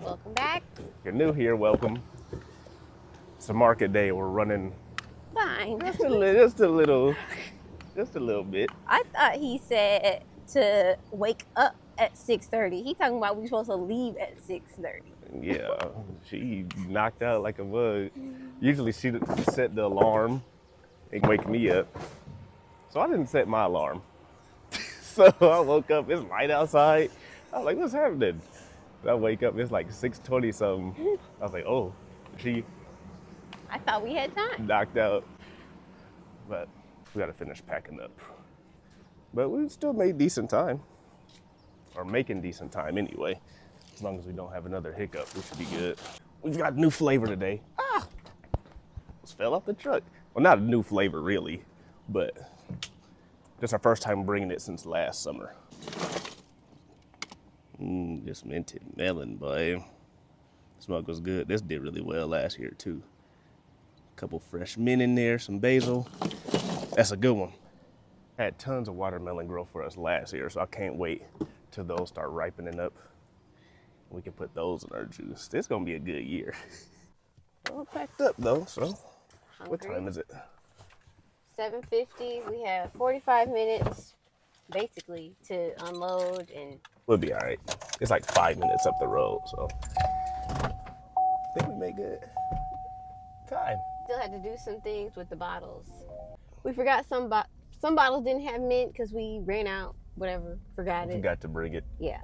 Welcome back. If you're new here, welcome. It's a market day. We're running Fine. just a little bit. I thought he said to wake up at 6:30. He talking about we supposed to leave at 6:30. Yeah, she knocked out like a bug. Usually she set the alarm and wake me up. So I didn't set my alarm. So I woke up, it's light outside. I was like, what's happening? I wake up, it's like 6:20 something. I was like, oh, she I thought we had time. knocked out. But we gotta finish packing up. But we still made decent time. Or making decent time anyway. As long as we don't have another hiccup, we should be good. We've got new flavor today. Just fell off the truck. Well, not a new flavor really, but just our first time bringing it since last summer. This minted melon, boy. Smoke was good. This did really well last year too. A couple fresh mint in there, some basil. That's a good one. Had tons of watermelon grow for us last year, so I can't wait till those start ripening up. We can put those in our juice. This is gonna be a good year. All packed up though, so Hungry. what time is it? 7:50. We have 45 minutes basically to unload and We'll be all right. It's like 5 minutes up the road, so I think we made good time. still had to do some things with the bottles. We forgot some bottles didn't have mint because we ran out, whatever, forgot it. Forgot to bring it. Yeah.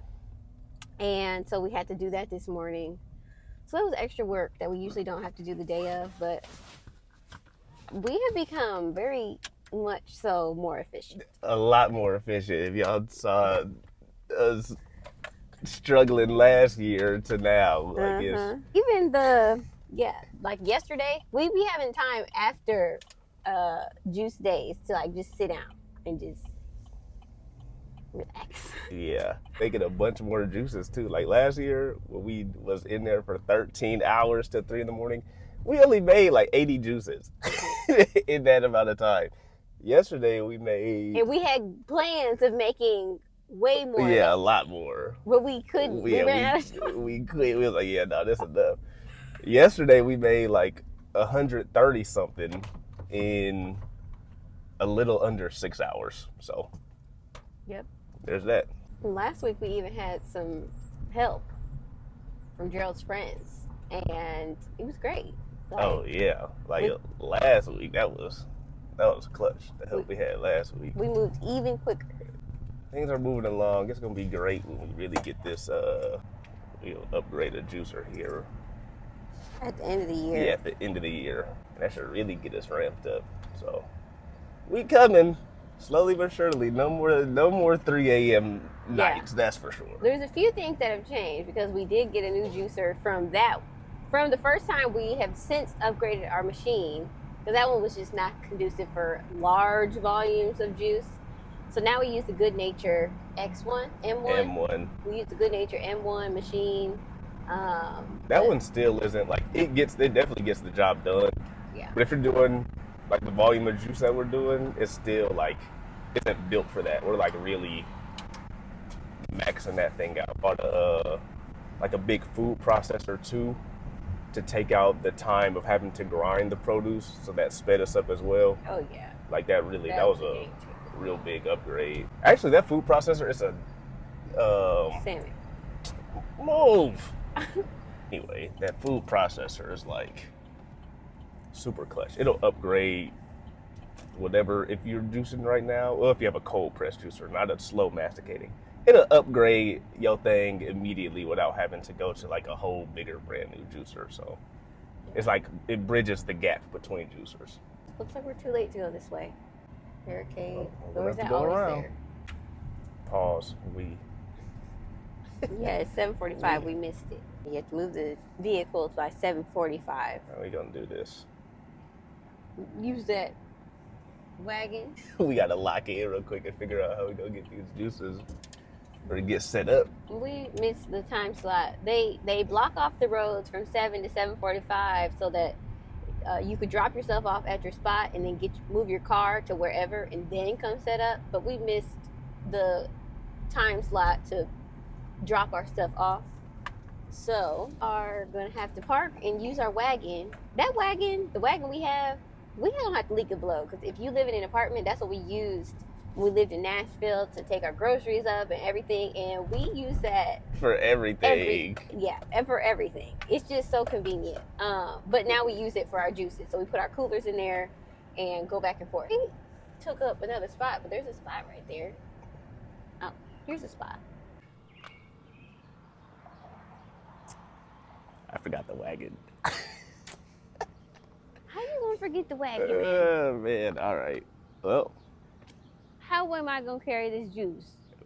And so we had to do that this morning. So that was extra work that we usually don't have to do the day of, but we have become very much so more efficient. A lot more efficient. If y'all saw us struggling last year to now, like Even like yesterday, we be having time after juice days to like just sit down and just relax. Yeah, making a bunch more juices too. Like last year, when we was in there for 13 hours till 3 in the morning, we only made like 80 juices in that amount of time. Yesterday we made, And we had plans of making way more. yeah, a lot more. But we couldn't. We ran out of time. We quit. We was like, yeah, no, this is enough. Yesterday we made like 130 something in a little under 6 hours. So Yep. there's that. And last week we even had some help from Gerald's friends, and it was great. Like, Oh yeah, like last week that was clutch. The help we had last week. we moved even quicker. Things are moving along. It's gonna be great when we really get this upgraded juicer here. At the end of the year. Yeah, at the end of the year. And that should really get us ramped up. So we coming slowly but surely. No more 3 a.m. nights, that's for sure. There's a few things that have changed because we did get a new juicer from the first time. We have since upgraded our machine because that one was just not conducive for large volumes of juice. So now we use the Good Nature M1. M1. We use the Good Nature M1 machine. That one still isn't like it definitely gets the job done. Yeah. But if you're doing like the volume of juice that we're doing, it's still like isn't built for that. We're like really maxing that thing out. Bought like a big food processor too to take out the time of having to grind the produce, so that sped us up as well. Oh yeah. Like that was a game changer. real big upgrade. Actually, that food processor is a Sammy. move. Anyway, that food processor is like super clutch. It'll upgrade whatever. If you're juicing right now, well, if you have a cold press juicer, not a slow masticating, it'll upgrade your thing immediately without having to go to like a whole bigger brand new juicer. So it's like it bridges the gap between juicers. Looks like we're too late to go this way. Barricade. We'll Or is have to that go always around. there? Pause. Yeah, it's 7:45. We missed it. You have to move the vehicles by 7:45. How are we gonna do this? Use that wagon. We gotta lock in real quick and figure out how we gonna get these juices or get set up. We missed the time slot. They block off the roads from 7 to 7:45 so that you could drop yourself off at your spot and then move your car to wherever and then come set up. But we missed the time slot to drop our stuff off. So are gonna have to park and use our wagon. That wagon, the wagon we don't have to leak a blow, because if you live in an apartment, that's what we used when we lived in Nashville to take our groceries up and everything, and we use that For everything. and for everything. It's just so convenient. But now we use it for our juices, so we put our coolers in there and go back and forth. We took up another spot, but there's a spot right there. Oh, here's a spot. I forgot the wagon. How you gonna forget the wagon, man? Oh, man. All right. Well, How am I gonna carry this juice?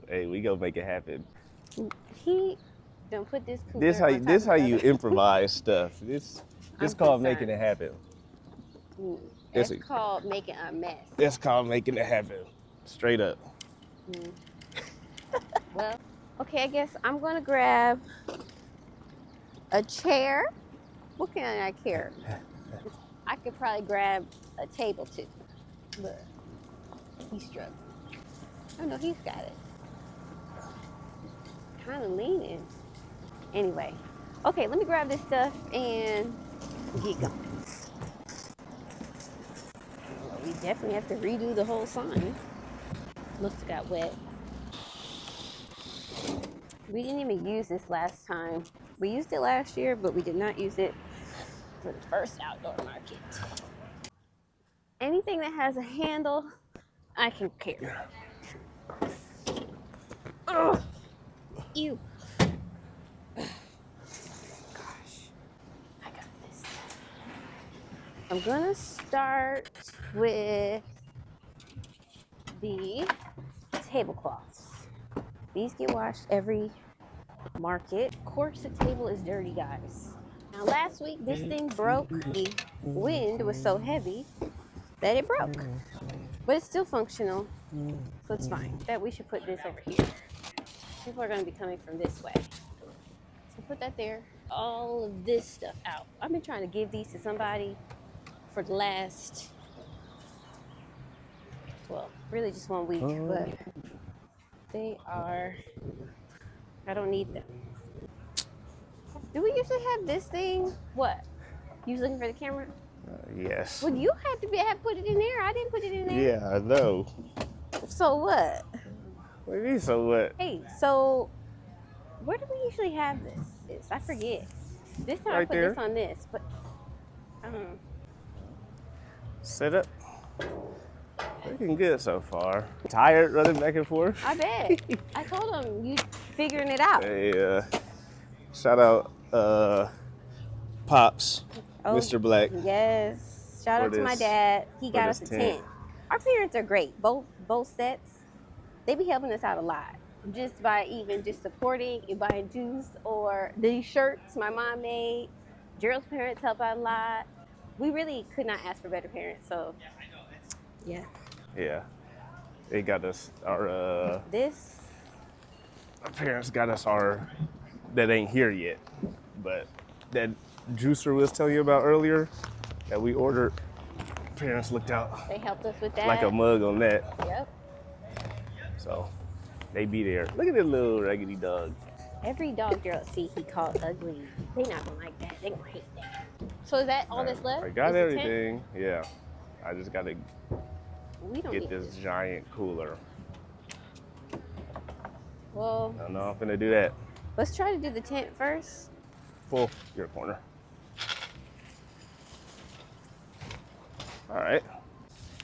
hey, we gonna make it happen. He done put this cooler This how on top this of how the you other. improvise stuff. This I'm called concerned. making it happen. It's called making a mess. That's called making it happen. Straight up. Well, okay, I guess I'm gonna grab a chair. What can I carry? I could probably grab a table too, but he's struggling. Oh no, he's got it. Kind of leaning. Anyway, okay, let me grab this stuff and get going. We definitely have to redo the whole sign. Must have got wet. We didn't even use this last time. We used it last year, but we did not use it for the first outdoor market. Anything that has a handle, I can carry. Ugh. Ew. Gosh, I got this. I'm gonna start with the tablecloths. These get washed every market. Of course, the table is dirty, guys. Now, last week, this thing broke. The wind was so heavy that it broke. But it's still functional, so it's fine. That we should put this over here. People are going to be coming from this way. So put that there. All of this stuff out. I've been trying to give these to somebody for the last, well, really just 1 week, but they are, I don't need them. Do we usually have this thing? What? You was looking for the camera? Yes. Well, you had to have put it in there. I didn't put it in there. Yeah, I know. So what? What do you mean, so what? Hey, so where do we usually have this? I forget. This time I Right put there. this on this, but Set up. Looking good so far. Tired running back and forth? I bet. I told him you figuring it out. Hey, shout out Pops, Oh, Mr. Black. Yes. Shout out For to my this- dad. He got us a this tent. tent. Our parents are great. Both sets. They be helping us out a lot. Just by even just supporting and buying juice or these shirts my mom made. Gerald's parents help out a lot. We really could not ask for better parents. So, yeah. Yeah. They got us our parents got us our that ain't here yet. But that juicer was telling you about earlier that we ordered, parents looked out They helped us with that. like a mug on that. Yep. So they be there. Look at this little raggedy dog. Every dog Gerald see, he called ugly. They not gonna like that. They gonna hate that. So is that all that's left? I got Is the tent? everything. Yeah. I just gotta We don't get need this giant cooler. Well, I know I'm finna do that. let's try to do the tent first. Pull your corner. All right.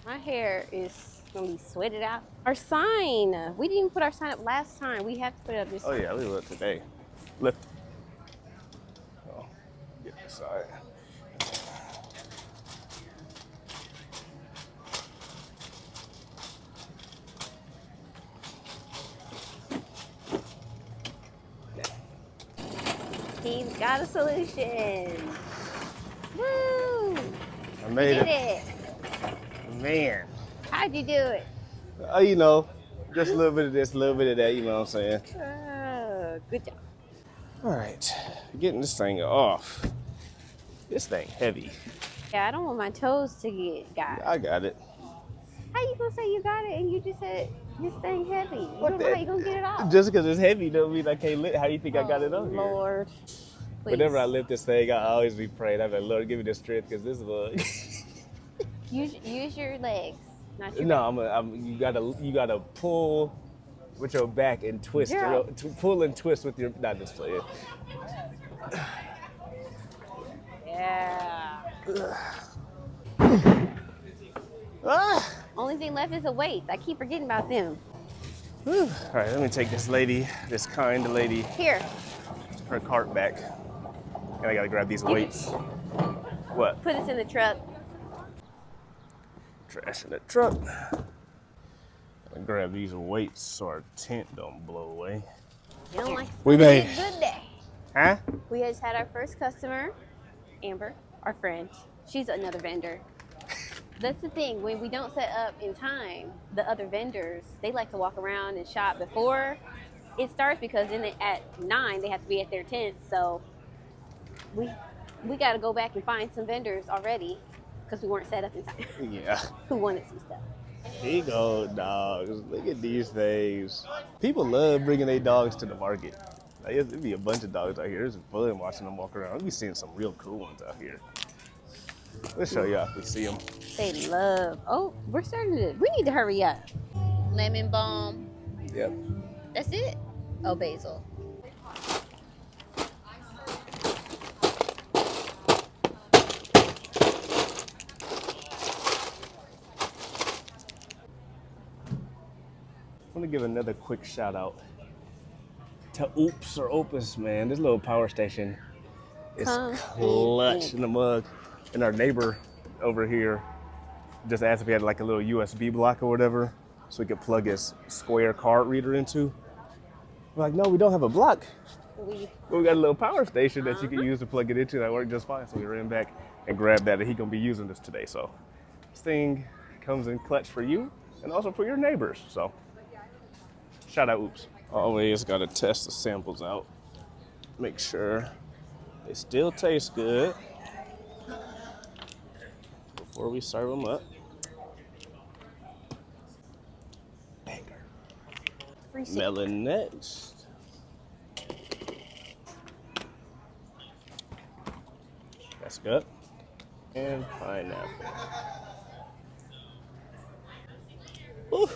My hair is gonna be sweated out. Our sign. We didn't even put our sign up last time. We have to put it up this Oh time. yeah, we look today. Lift. Oh, get this side. He's got a solution. Woo! I We made did it. it. Man. How'd you do it? You know, just a little bit of this, a little bit of that, you know what I'm saying? Good job. All right, getting this thing off. This thing heavy. Yeah, I don't want my toes to get got. I got it. How you gonna say you got it and you just said This thing heavy. You What don't know how you gonna get it off. Just because it's heavy don't mean I can't lift. How do you think I got it on here? Lord. Please. Whenever I lift this thing, I always be praying. I'm like, Lord, give me the strength because this is a... Use your legs, not your No, you gotta pull with your back and twist. Pull and twist with your... Not this player. Yeah. Ah. Only thing left is the weights. I keep forgetting about them. Whew. All right, let me take this lady, this kind lady, Here. her cart back. And I gotta grab these weights. What? Put this in the truck. Trash in the truck. I grab these weights so our tent don't blow away. You don't like We it's made a good day. Huh? We just had our first customer, Amber, our friend. She's another vendor. That's the thing, when we don't set up in time, the other vendors, they like to walk around and shop before it starts because then at 9 they have to be at their tent. So we got to go back and find some vendors already because we weren't set up in time. Yeah. Who wanted some stuff? Here you go, dogs. Look at these things. People love bringing their dogs to the market. Like, it'd be a bunch of dogs out here. It's fun watching them walk around. We'll be seeing some real cool ones out here. Let's show y'all if we see them. They love. Oh, we're starting to. We need to hurry up. Lemon balm. Yep. That's it. Oh, basil. I want to give another quick shout out to Oops or Opus, man. This little power station is clutch in the mug. And our neighbor over here just asked if he had like a little USB block or whatever so we could plug his square card reader into. We're like, no, we don't have a block. But we got a little power station that you can use to plug it into that worked just fine. So we ran back and grabbed that, and he's gonna be using this today. So this thing comes in clutch for you and also for your neighbors. So shout out Oops. Always gotta test the samples out. Make sure they still taste good before we serve them up. Banger. Melon next. That's good. And pineapple. Ooh.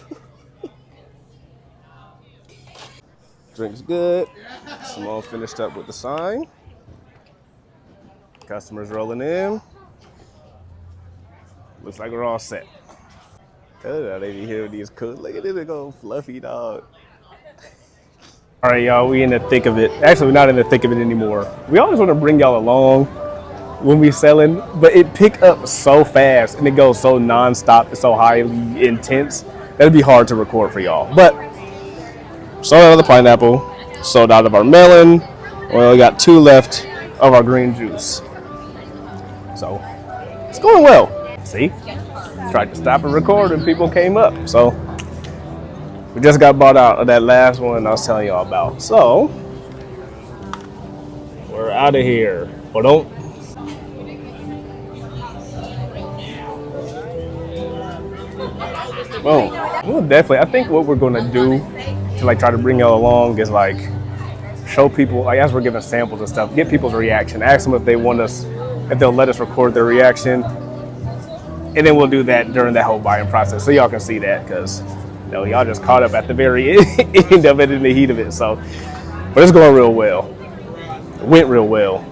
Drink's good. Simone finished up with the sign. Customers rolling in. Looks like we're all set. They be here with these cooks. Look at this big old fluffy dog. All right, y'all, we in the thick of it. Actually, we're not in the thick of it anymore. We always want to bring y'all along when we selling, but it pick up so fast and it goes so nonstop and so highly intense that it'd be hard to record for y'all. But sold out of the pineapple, sold out of our melon. We only got 2 left of our green juice. So it's going well. See? Tried to stop and record and people came up. So we just got bought out of that last one I was telling y'all about. So we're out of here. But don't. Boom. Well, definitely. I think what we're gonna do to like try to bring y'all along is like show people, like as we're giving samples and stuff, get people's reaction. Ask them if they want us, if they'll let us record their reaction. And then we'll do that during that whole buying process so y'all can see that, because you know, y'all just caught up at the very end of it in the heat of it. So, but it's going real well. It went real well.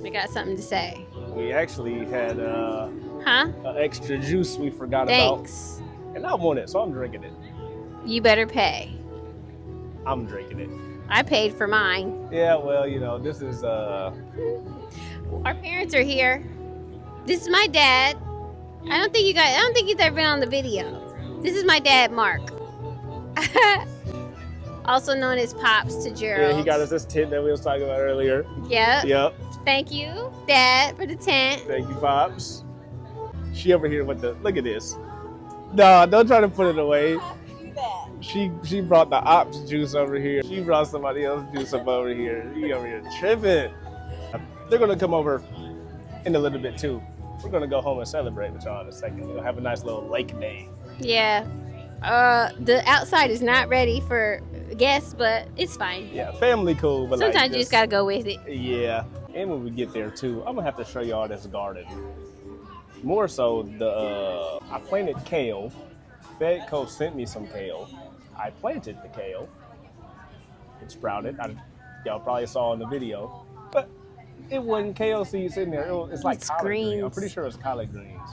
We got something to say. We actually had an extra juice we forgot Thanks. about. And I want it, so I'm drinking it. You better pay. I'm drinking it. I paid for mine. Yeah, well, you know, this is Our parents are here. This is my dad. I don't think you've ever been on the video. This is my dad, Mark. Also known as Pops to Gerald. Yeah, he got us this tent that we was talking about earlier. Yep. Thank you, Dad, for the tent. Thank you, Pops. She over here with the, look at this. No, don't try to put it away. She brought the ops juice over here. She brought somebody else's juice up over here. She over here tripping. They're gonna come over in a little bit too. We're gonna go home and celebrate with y'all in a second. We'll have a nice little lake day. Yeah. The outside is not ready for guests, but it's fine. Yeah, family cool, but Sometimes like you just gotta go with it. Yeah, and when we get there too, I'm gonna have to show y'all this garden. More so, I planted kale. Fedco sent me some kale. I planted the kale. It sprouted. Y'all probably saw in the video, but it wasn't kale seeds in there. It's like It's collard greens. I'm greens. pretty sure it's collard greens.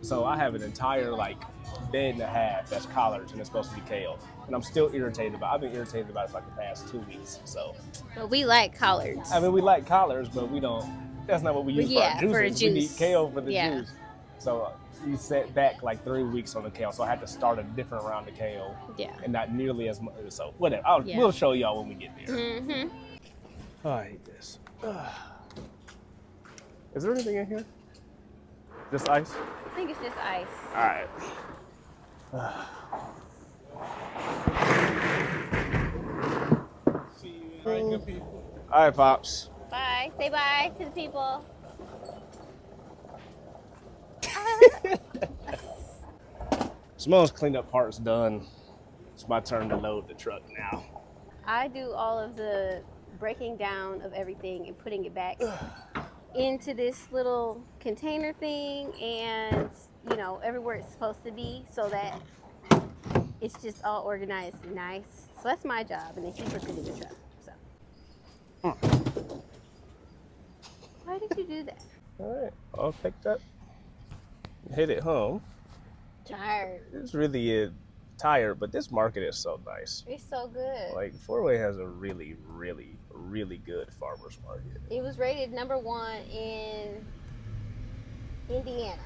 So I have an entire like bed and a half that's collards, and it's supposed to be kale. And I'm still irritated about. I've been irritated about it for like the past 2 weeks. So. But we like collards. I mean, we like collards, but we don't. That's not what we use for our juices. For a juice. We need kale for the juice. So we set back like 3 weeks on the kale, so I had to start a different round of kale. Yeah. And not nearly as much. So whatever. We'll show y'all when we get there. Mm-hmm. Oh, I hate this. Is there anything in here? Just ice? I think it's just ice. All right. See you, right, good people. All right, Pops. Bye. Say bye to the people. Simone's cleanup part's done. It's my turn to load the truck now. I do all of the breaking down of everything and putting it back into this little container thing, and you know, everywhere it's supposed to be, so that it's just all organized and nice. So that's my job, and then she's working in the truck. So why did you do that? All right, all picked up. Hit it home. Tired. It's really tired, but this market is so nice. It's so good. Like, Fort Wayne has a really, really, really good farmer's market. It was rated #1 in Indiana.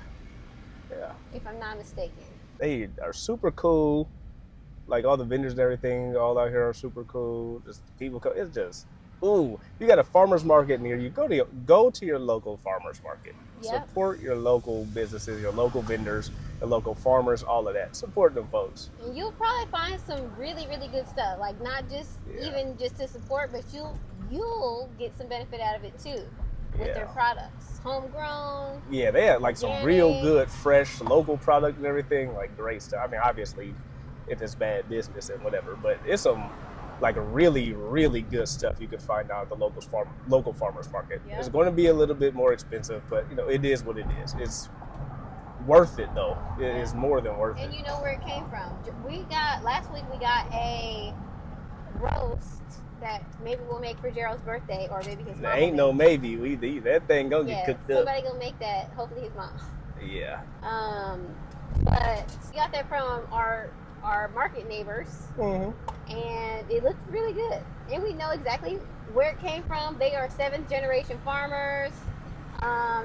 Yeah. If I'm not mistaken. They are super cool. Like, all the vendors and everything, all out here are super cool. Just people come. It's just, ooh, you got a farmer's market near you. Go to your local farmer's market. Yep. Support your local businesses, your local vendors, the local farmers, all of that. Support them folks. And you'll probably find some really, really good stuff. Like, not just even just to support, but you'll get some benefit out of it too with their products. Homegrown. Yeah, they had like some real good, fresh, local product and everything. Like, great stuff. I mean, obviously, if it's bad business and whatever, but it's some like really, really good stuff you can find out at the local farmers market. Yep. It's going to be a little bit more expensive, but you know, it is what it is. It's worth it though. It is more than worth it. And you know where it came from. Last week we got a roast that maybe we'll make for Gerald's birthday, or maybe his mom. There ain't no maybe. That thing gonna get cooked up. Somebody gonna make that. Hopefully his mom. Yeah. But we got that from our market neighbors, and it looked really good. And we know exactly where it came from. They are 7th generation farmers.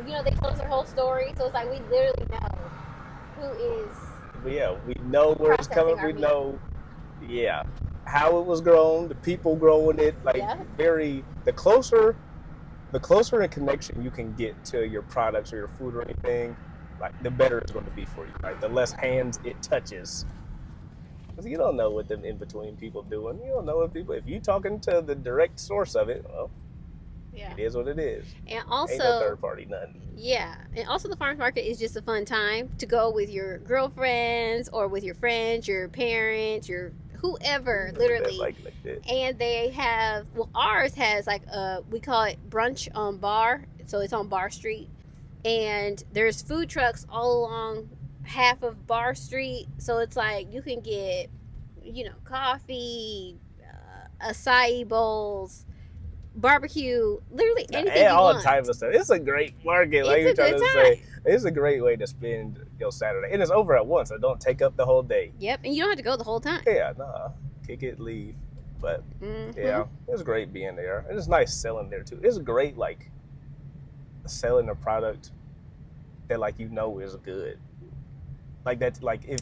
You know, they told us their whole story, so it's like we literally know who is. But yeah, we know where it's coming. We know, how it was grown, the people growing it. Like the closer in connection you can get to your products or your food or anything, like the better it's going to be for you. Right, the less hands it touches. Because you don't know what them in-between people doing. You don't know if you talking to the direct source of it, well, it is what it is. And also, ain't no third party, nothing. Yeah, and also the farmers market is just a fun time to go with your girlfriends or with your friends, your parents, your whoever, literally. Like that. And they have, ours has like we call it brunch on Bar, so it's on Bar Street, and there's food trucks all along half of Bar Street, so it's like you can get, you know, coffee, acai bowls, barbecue, literally anything you all want. types of stuff. It's a great market, like you're trying to say. It's a great way to spend your Saturday, and it's over at once, so don't take up the whole day. Yep, and you don't have to go the whole time. Yeah, nah, kick it, leave. But yeah, it's great being there, and it's nice selling there too. It's great, like selling a product that like you know is good. Like that, like if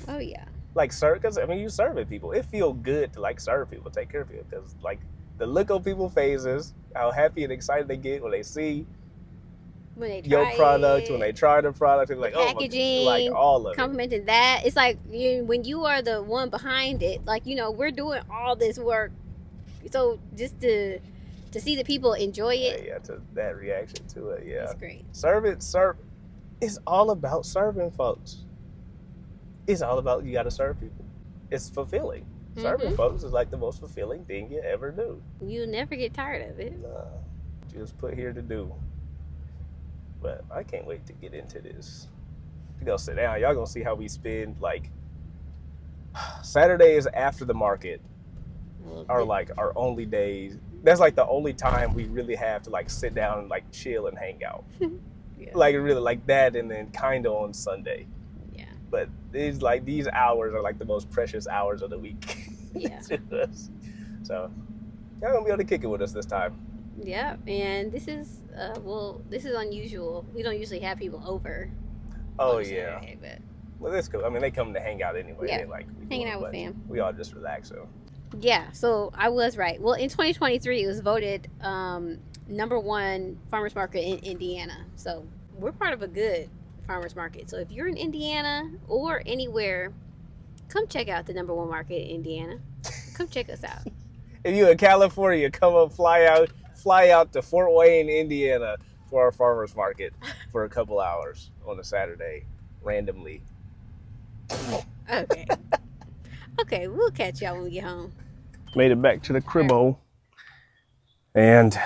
like serve, because I mean you serving people, it feels good to like serve people, take care of people, because like the look on people's faces, how happy and excited they get when they see your product, when they try the product, they're like, packaging, like all of it. Complimenting that, it's like when you are the one behind it, like, you know, we're doing all this work, so just to see the people enjoy it, to that reaction to it, it's great. Serve. It's all about serving folks. It's all about, you got to serve people. it's fulfilling. Serving folks is like the most fulfilling thing you ever do. You never get tired of it. Nah, just put here to do. But I can't wait to get into this. We gonna sit down. Y'all gonna see how we spend like Saturdays after the market are like our only days. That's like the only time we really have to like sit down and like chill and hang out. Yeah. Like really like that, and then kind of on Sunday. Yeah. But these hours are like the most precious hours of the week. Yeah. To us. So y'all gonna be able to kick it with us this time. Yeah, and this is this is unusual. We don't usually have people over. Oh yeah. Saturday, but well, that's cool. I mean, they come to hang out anyway. Yeah. They like hanging out with fam. We all just relax. So. Yeah, so I was right. Well, in 2023, it was voted #1 farmers market in Indiana. So we're part of a good farmers market. So if you're in Indiana or anywhere, come check out the #1 market in Indiana. Come check us out. If you're in California, come up, fly out to Fort Wayne, Indiana for our farmers market for a couple hours on a Saturday, randomly. Okay. Okay, we'll catch y'all when we get home. Made it back to the cribbo. And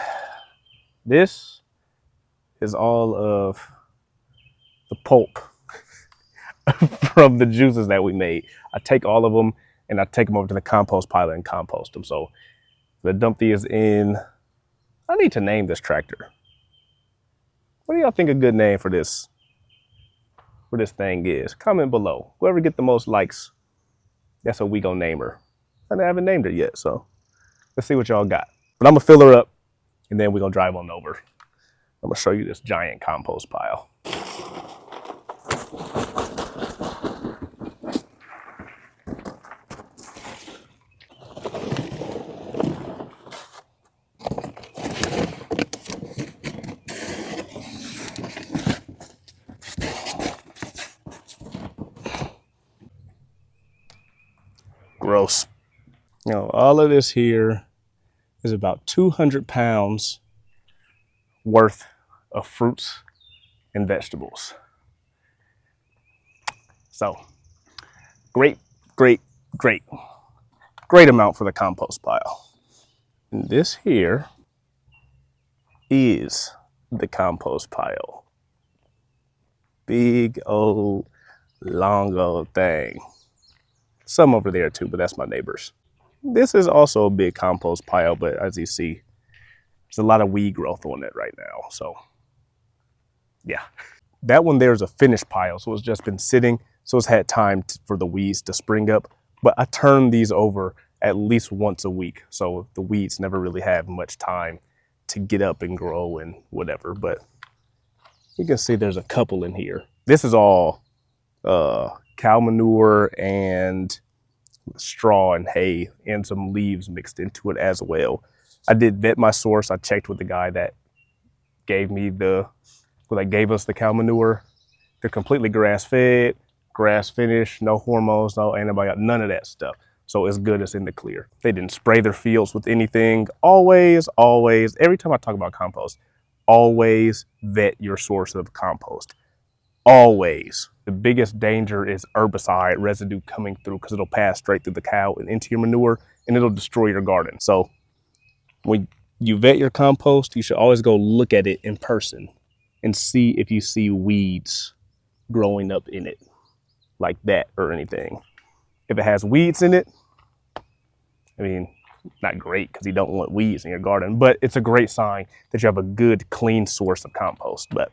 this is all of the pulp from the juices that we made. I take all of them and I take them over to the compost pile and compost them. So the dump these in. I need to name this tractor. What do y'all think a good name for this thing is? Comment below. Whoever get the most likes, that's what we gonna name her. I haven't named her yet, so let's see what y'all got. But I'm gonna fill her up and then we're gonna drive on over. I'm gonna show you this giant compost pile. Gross. You know, all of this here is about 200 pounds worth of fruits and vegetables. So, great amount for the compost pile. And this here is the compost pile. Big old, long old thing. Some over there too, but that's my neighbor's. This is also a big compost pile, but as you see, there's a lot of weed growth on it right now. So yeah, that one there's a finished pile. So it's just been sitting. So it's had time for the weeds to spring up, but I turn these over at least once a week. So the weeds never really have much time to get up and grow and whatever, but you can see there's a couple in here. This is all cow manure and straw and hay and some leaves mixed into it as well. I did vet my source. I checked with the guy that gave us the cow manure. They're completely grass fed, grass finished, no hormones, no antibiotics, none of that stuff. So it's good, it's in the clear. They didn't spray their fields with anything. Always, every time I talk about compost, always vet your source of compost. Always. The biggest danger is herbicide residue coming through because it'll pass straight through the cow and into your manure and it'll destroy your garden. So when you vet your compost, you should always go look at it in person and see if you see weeds growing up in it like that or anything. If it has weeds in it, I mean, not great because you don't want weeds in your garden, but it's a great sign that you have a good, clean source of compost. But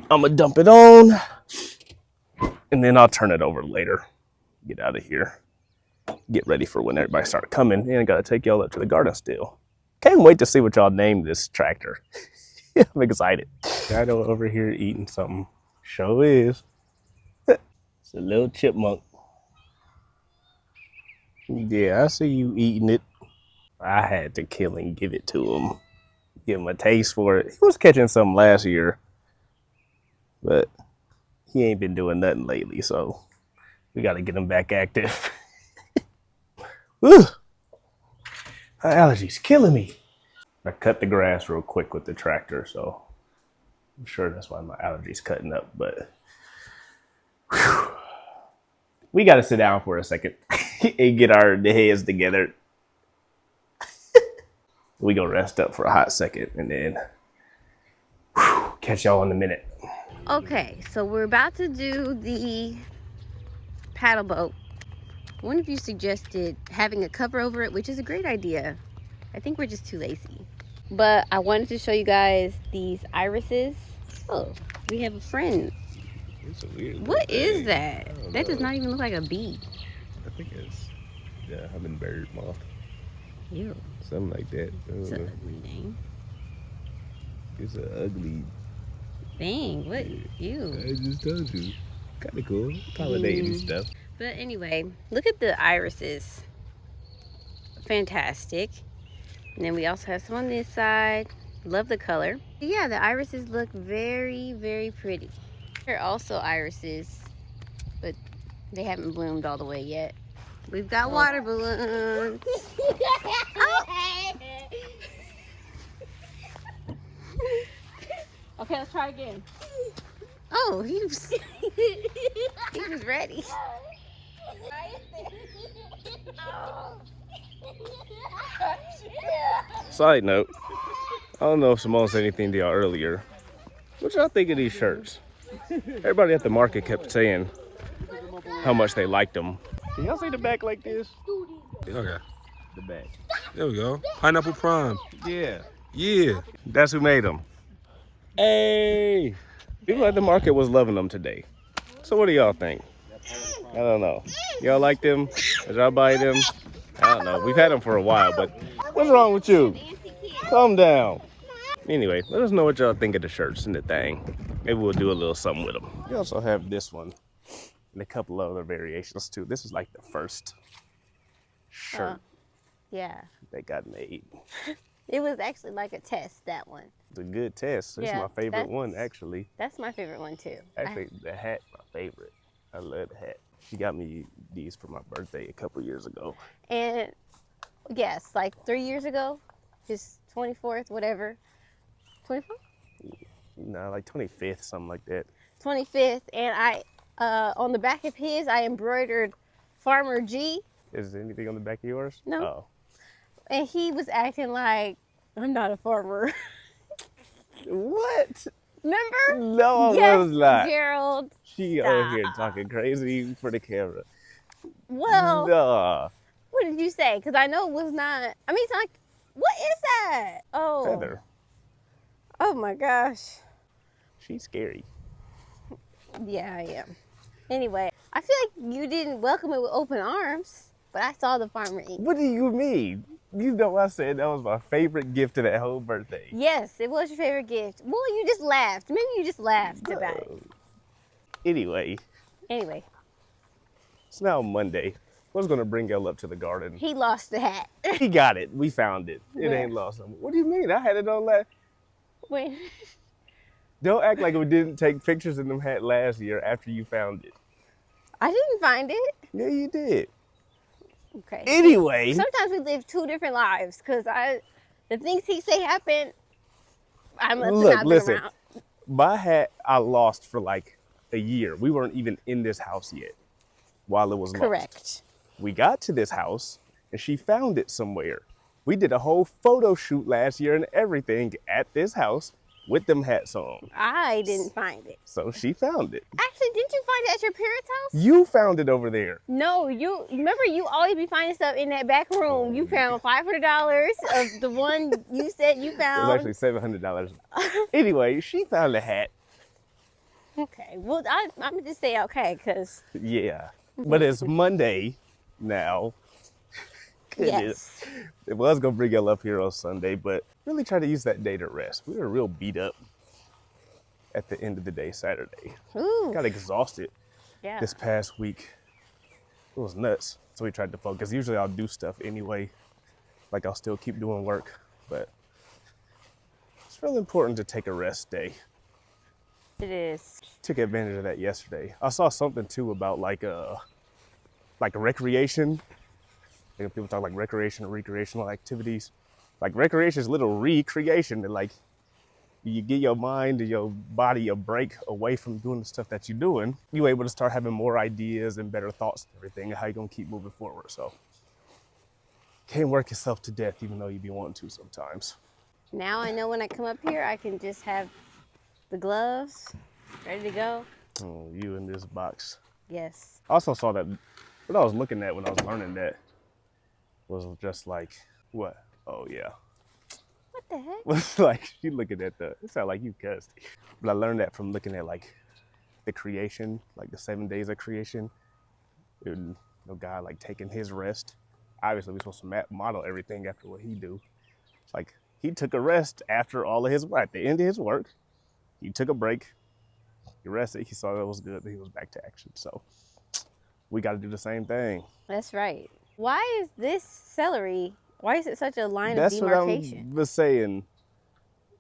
I'm gonna dump it on and then I'll turn it over later. Get out of here. Get ready for when everybody starts coming. And I gotta take y'all up to the garden still. Can't wait to see what y'all name this tractor. I'm excited. Shadow over here eating something. Sure is. It's a little chipmunk. Yeah, I see you eating it. I had to kill and give it to him. Give him a taste for it. He was catching something last year, but he ain't been doing nothing lately, so we gotta get him back active. Woo! My allergies killing me. I cut the grass real quick with the tractor, so I'm sure that's why my allergies cutting up, but whew. We gotta sit down for a second. and get our heads together. We gonna rest up for a hot second and then catch y'all in a minute. Okay, so we're about to do the paddle boat. One of you suggested having a cover over it, which is a great idea. I think we're just too lazy. But I wanted to show you guys these irises. Oh, we have a friend. It's a weird What is thing. that? That does not even look like a bee. I think it's hummingbird moth. Ew. Something like that. It's an ugly name. It's an ugly. Dang, what? Ew. I just told you. Kind of cool. Pollinating stuff. But anyway, look at the irises. Fantastic. And then we also have some on this side. Love the color. Yeah, the irises look very, very pretty. There are also irises, but they haven't bloomed all the way yet. We've got water balloons. Okay, let's try again. Oh, he was ready. Side note, I don't know if Simone said anything to y'all earlier. What y'all think of these shirts? Everybody at the market kept saying how much they liked them. Can y'all see the back like this? Okay. The back. There we go. Pineapple Prime. Yeah. Yeah. That's who made them. Hey! People at the market was loving them today. So what do y'all think? I don't know. Y'all like them? Did y'all buy them? I don't know. We've had them for a while, but what's wrong with you? Calm down. Anyway, let us know what y'all think of the shirts and the thing. Maybe we'll do a little something with them. We also have this one and a couple other variations too. This is like the first shirt Yeah. that got made. It was actually like a test, that one. It's a good test. It's Yeah, my favorite one, actually. That's my favorite one, too. Actually, the hat, my favorite. I love the hat. She got me these for my birthday a couple years ago. And yes, like 3 years ago, just 24th, whatever. 24th? No, like 25th, something like that. 25th. And I, on the back of his, I embroidered Farmer G. Is there anything on the back of yours? No. Oh. And he was acting like, I'm not a farmer. What? Remember? No, Yes, I was not. Gerald. She over here talking crazy for the camera. Well, Nah. what did you say? Because I know it was not. I mean, it's like, what is that? Oh. Feather. Oh my gosh. She's scary. Yeah, I am. Anyway, I feel like you didn't welcome it with open arms, but I saw the farmer ink. What do you mean? You know I said that was my favorite gift to that whole birthday. Yes, it was your favorite gift. Well, you just laughed. Maybe you just laughed about it. Anyway, it's now Monday. I was going to bring y'all up to the garden. He lost the hat. He got it. We found it. It Where? ain't lost. What do you mean? I had it on last. When? Don't act like we didn't take pictures in them hat last year after you found it. I didn't find it. Yeah, you did. Okay. Anyway. Sometimes we live two different lives because the things he say happen, I must have not been around. My hat I lost for like a year. We weren't even in this house yet while it was lost. Correct. We got to this house and she found it somewhere. We did a whole photo shoot last year and everything at this house with them hats on. I didn't find it. So she found it. Actually, didn't you find it at your parents' house? You found it over there. No, you remember you always be finding stuff in that back room. You found $500 of the one you said you It found. was actually $700. Anyway, she found the hat. Okay, well, I'm gonna just say okay, because Yeah. But it's Monday now. yes. I was going to bring y'all up here on Sunday, but really try to use that day to rest. We were real beat up at the end of the day, Saturday. Ooh. Got exhausted Yeah. this past week. It was nuts. So we tried to focus. Usually I'll do stuff anyway. Like I'll still keep doing work, but it's really important to take a rest day. It is. Took advantage of that yesterday. I saw something too about like recreation. Like people talk like recreation or recreational activities. Like recreation is little recreation. And like you give your mind and your body a break away from doing the stuff that you're doing, you're able to start having more ideas and better thoughts and everything, and how you're gonna keep moving forward. So can't work yourself to death, even though you be wanting to sometimes. Now I know when I come up here, I can just have the gloves ready to go. Oh, you in this box. Yes. I also saw that what I was looking at when I was learning that was just like, what? Oh yeah. What the heck? Was like she looking at it sounded like you cussed. But I learned that from looking at like the creation, like the 7 days of creation. And the guy like taking his rest. Obviously we're supposed to model everything after what he do. It's like he took a rest after all of his work. At the end of his work, he took a break, he rested, he saw that was good, then he was back to action. So we got to do the same thing. That's right. Why is this celery? Why is it such a line That's of what demarcation? I was saying,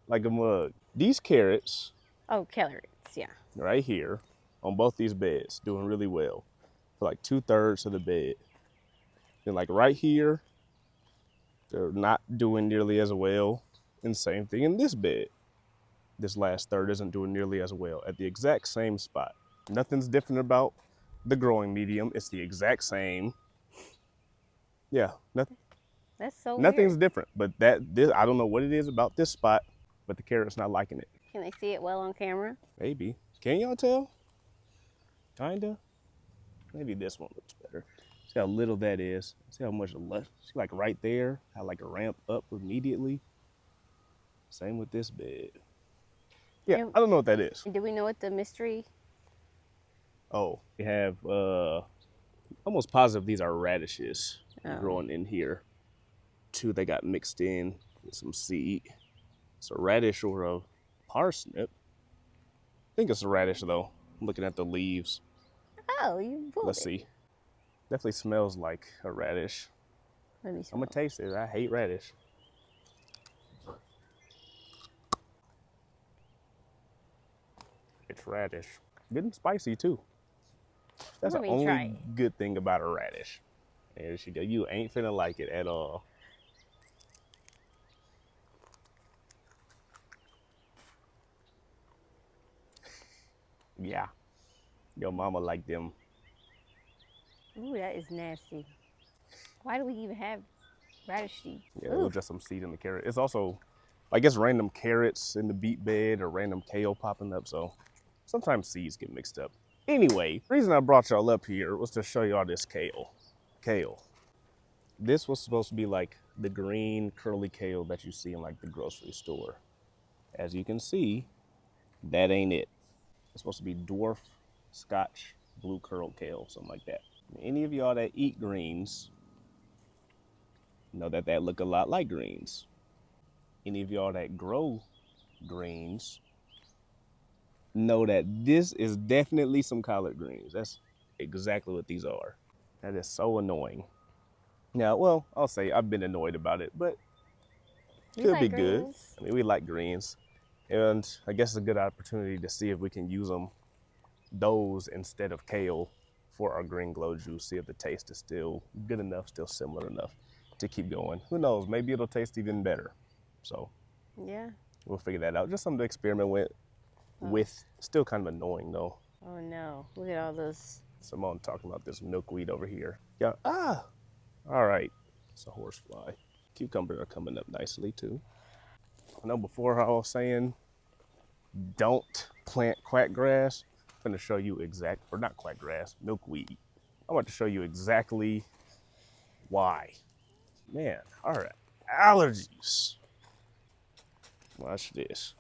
like a mug. These carrots, Oh, calories. Yeah. right here, on both these beds, doing really well for like 2/3 of the bed. Then like right here, they're not doing nearly as well. And same thing in this bed. This last third isn't doing nearly as well at the exact same spot. Nothing's different about the growing medium. It's the exact same. Yeah, That's so nothing's weird. different. But this, I don't know what it is about this spot, but the carrot's not liking it. Can they see it well on camera? Maybe. Can y'all tell? Kinda. Maybe this one looks better. See how little that is. See how much less. See, like right there, how like a ramp up immediately. Same with this bed. Yeah, And- I don't know what that is. Do we know what the mystery? Oh, we have almost positive these are radishes Oh. growing in here. Two they got mixed in with some seed. It's a radish or a parsnip. I think it's a radish though. I'm looking at the leaves. Oh, you pulled Let's it. see. Definitely smells like a radish. Let me I'm smell. gonna taste it. I hate radish. It's radish. Good and spicy too. That's the Let me try only it. good thing about a radish. There she go. You ain't finna like it at all. Yeah. Your mama like them. Ooh, that is nasty. Why do we even have radish seed? Yeah, it was just some seed in the carrot. It's also, I guess, random carrots in the beet bed or random kale popping up. So sometimes seeds get mixed up. Anyway, the reason I brought y'all up here was to show y'all this kale. Kale. This was supposed to be like the green curly kale that you see in like the grocery store. As you can see, that ain't it. It's supposed to be dwarf Scotch blue curl kale, something like that. Any of y'all that eat greens know that look a lot like greens. Any of y'all that grow greens know that this is definitely some collard greens. That's exactly what these are. That is so annoying. Now, well, I'll say I've been annoyed about it, but We could like be good. greens. I mean, we like greens. And I guess it's a good opportunity to see if we can use those instead of kale for our green glow juice. See if the taste is still good enough, still similar enough to keep going. Who knows? Maybe it'll taste even better. So Yeah. we'll figure that out. Just something to experiment with. Still kind of annoying though. Oh no. Look at all those. Simone talking about this milkweed over here. Yeah. All right. It's a horsefly. Cucumbers are coming up nicely too. I know before I was saying don't plant quackgrass. I'm going to show you or not quackgrass, milkweed. I want to show you exactly why. Man, all right. Allergies. Watch this.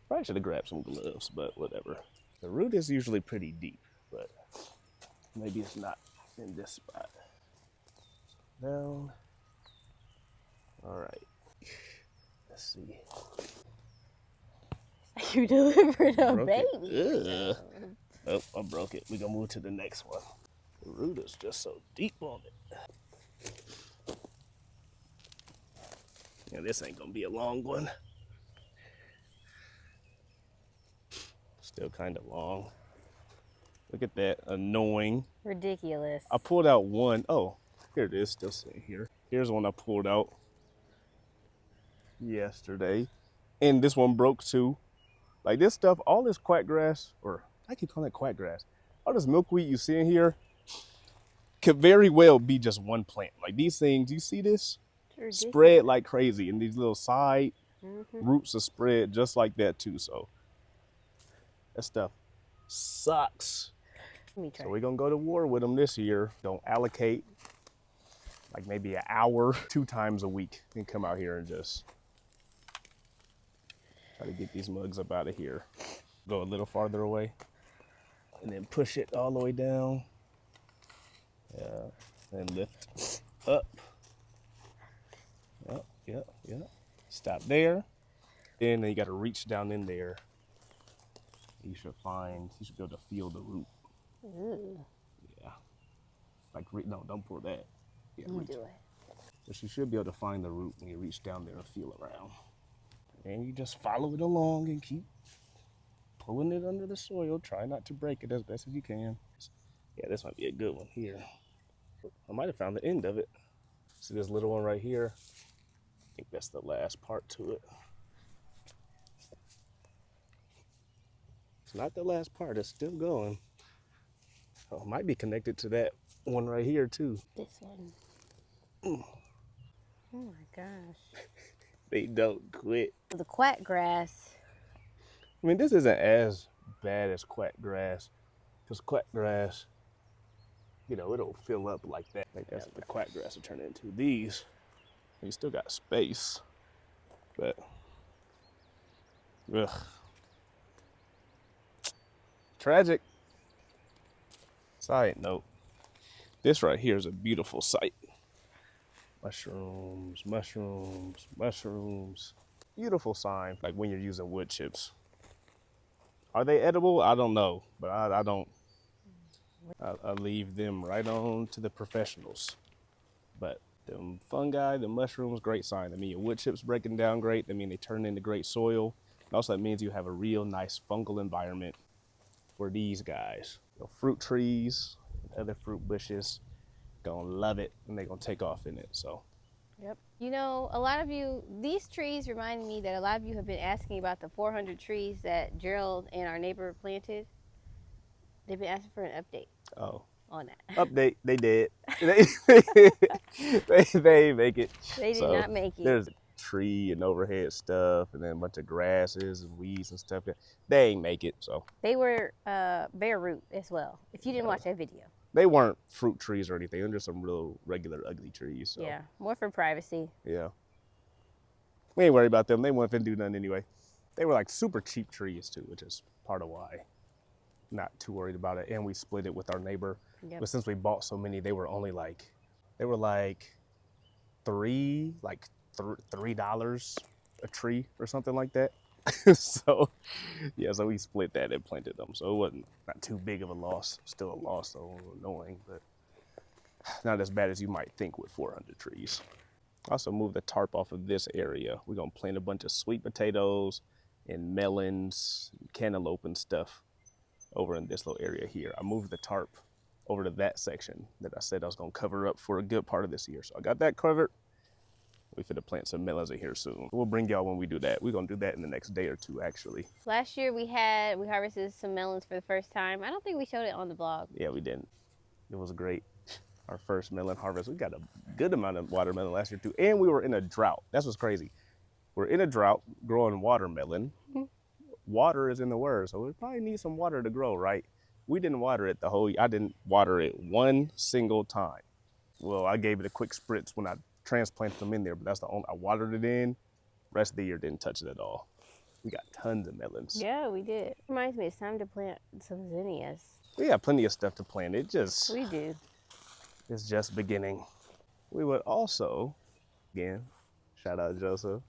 Probably should have grabbed some gloves, but whatever. The root is usually pretty deep, but maybe it's not in this spot. Down. All right. Let's see. You delivered a Broke it. baby. Ugh. Oh, I broke it. We're going to move to the next one. The root is just so deep on it. Yeah, this ain't going to be a long one. Still kind of long. Look at that. Annoying. Ridiculous. I pulled out one. Oh, here it is. Still sitting here. Here's one I pulled out yesterday. And this one broke too. Like this stuff, all this quackgrass, or I keep calling it quackgrass, all this milkweed you see in here could very well be just one plant. Like these things, you see this? Spread like crazy, and these little side roots are spread just like that too. So that stuff sucks. So we're gonna go to war with them this year. Don't allocate like maybe an hour 2 times a week and come out here and just try to get these mugs up out of here. Go a little farther away and then push it all the way down. Yeah, and lift up. Yep. Stop there. And then you gotta reach down in there. You should be able to feel the root. Ooh. Yeah. Like, no, don't pour that. Yeah, You reach. do it. But you should be able to find the root when you reach down there and feel around. And you just follow it along and keep pulling it under the soil. Try not to break it as best as you can. Yeah, this might be a good one here. I might have found the end of it. See this little one right here? I think that's the last part to it. It's not the last part, it's still going. Oh, it might be connected to that one right here too. This one. Oh my gosh. They don't quit. The quack grass. I mean, this isn't as bad as quackgrass, because quackgrass, it'll fill up like that. Like that's what the quackgrass will turn into. These, you still got space, but, ugh. Tragic. Side note, this right here is a beautiful sight. Mushrooms. Beautiful sign, like when you're using wood chips. Are they edible? I don't know, but I don't. I leave them right on to the professionals. But them fungi, the mushrooms, great sign. I mean, your wood chips breaking down great. I mean, they turn into great soil. And also, that means you have a real nice fungal environment for these guys. Fruit trees, other fruit bushes, gonna love it, and they're gonna take off in it. So. Yep. A lot of you, these trees remind me that a lot of you have been asking about the 400 trees that Gerald and our neighbor planted. They've been asking for an update. Oh. On that. Update, they did. they make it. They did not make it. There's tree and overhead stuff, and then a bunch of grasses and weeds and stuff. They ain't make it, so. They were bare root as well, if you didn't watch that video. They weren't fruit trees or anything. They're just some real regular ugly trees. So. Yeah, more for privacy. Yeah. We ain't worried about them. They weren't finna do nothing anyway. They were like super cheap trees too, which is part of why. Not too worried about it. And we split it with our neighbor. Yep. But since we bought so many, they were like $3 a tree or something like that. So we split that and planted them. So it wasn't not too big of a loss. Still a loss, so annoying, but not as bad as you might think with 400 trees. Also moved the tarp off of this area. We're gonna plant a bunch of sweet potatoes and melons, cantaloupe and stuff over in this little area here. I moved the tarp over to that section that I said I was gonna cover up for a good part of this year. So I got that covered. We finna plant some melons in here soon. We'll bring y'all when we do that. We're gonna do that in the next day or two, actually. Last year we harvested some melons for the first time. I don't think we showed it on the blog. Yeah, we didn't. It was great. Our first melon harvest. We got a good amount of watermelon last year too. And we were in a drought. That's what's crazy. We're in a drought growing watermelon. Water is in the word, so we probably need some water to grow, right? We didn't water it I didn't water it one single time. Well, I gave it a quick spritz when I transplanted them in there, but that's the only, I watered it in. Rest of the year didn't touch it at all. We got tons of melons. Yeah, we did. Reminds me, it's time to plant some zinnias. We got plenty of stuff to plant. We do. It's just beginning. We would also, again, shout out Joseph.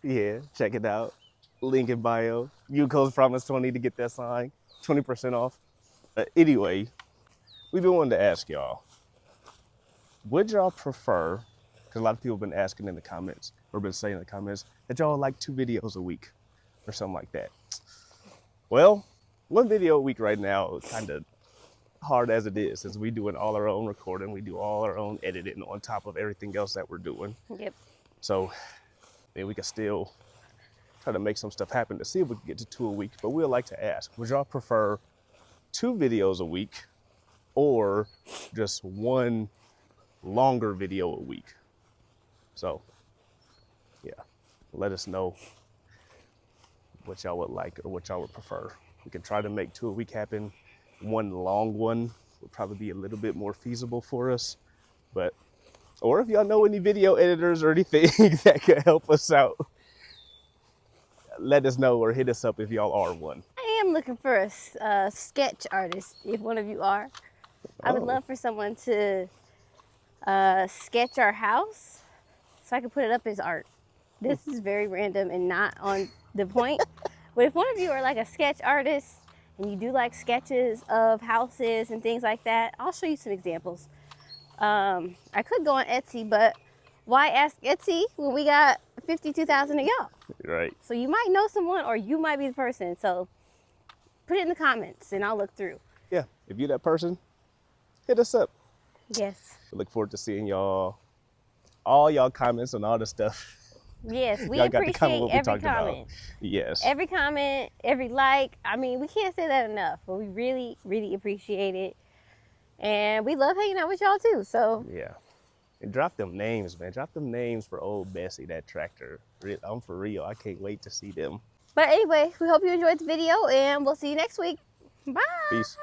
Yeah, check it out. Link in bio. UCO's Promise 20 to get that sign. 20% off. Anyway, we've been wanting to ask y'all, would y'all prefer, because a lot of people have been asking in the comments, or been saying in the comments, that y'all like 2 videos a week or something like that. Well, 1 video a week right now is kind of hard as it is, since we doing all our own recording, we do all our own editing on top of everything else that we're doing. Yep. So then we can still try to make some stuff happen to see if we can get to 2 a week. But we'd like to ask, would y'all prefer 2 videos a week or just 1 longer video a week? So yeah, let us know what y'all would like or what y'all would prefer. We can try to make 2 a week happen. 1 long one would probably be a little bit more feasible for us, but, or if y'all know any video editors or anything that could help us out, let us know or hit us up if y'all are one. I am looking for a sketch artist, if one of you are. I would Oh. love for someone to sketch our house so I can put it up as art. This is very random and not on the point. But if one of you are like a sketch artist and you do like sketches of houses and things like that, I'll show you some examples. I could go on Etsy, but why ask Etsy when we got 52,000 of y'all? Right. So you might know someone or you might be the person. So put it in the comments and I'll look through. Yeah, if you're that person, hit us up. Yes. We look forward to seeing y'all, all y'all comments on all the stuff. Yes, we Y'all got to comment appreciate what we every talked about. comment. Yes. Every comment, every like. I mean, we can't say that enough, but we really, really appreciate it. And we love hanging out with y'all too. So Yeah. And drop them names, man. Drop them names for old Bessie, that tractor. I'm for real. I can't wait to see them. but anyway, we hope you enjoyed the video and we'll see you next week. Bye. Peace.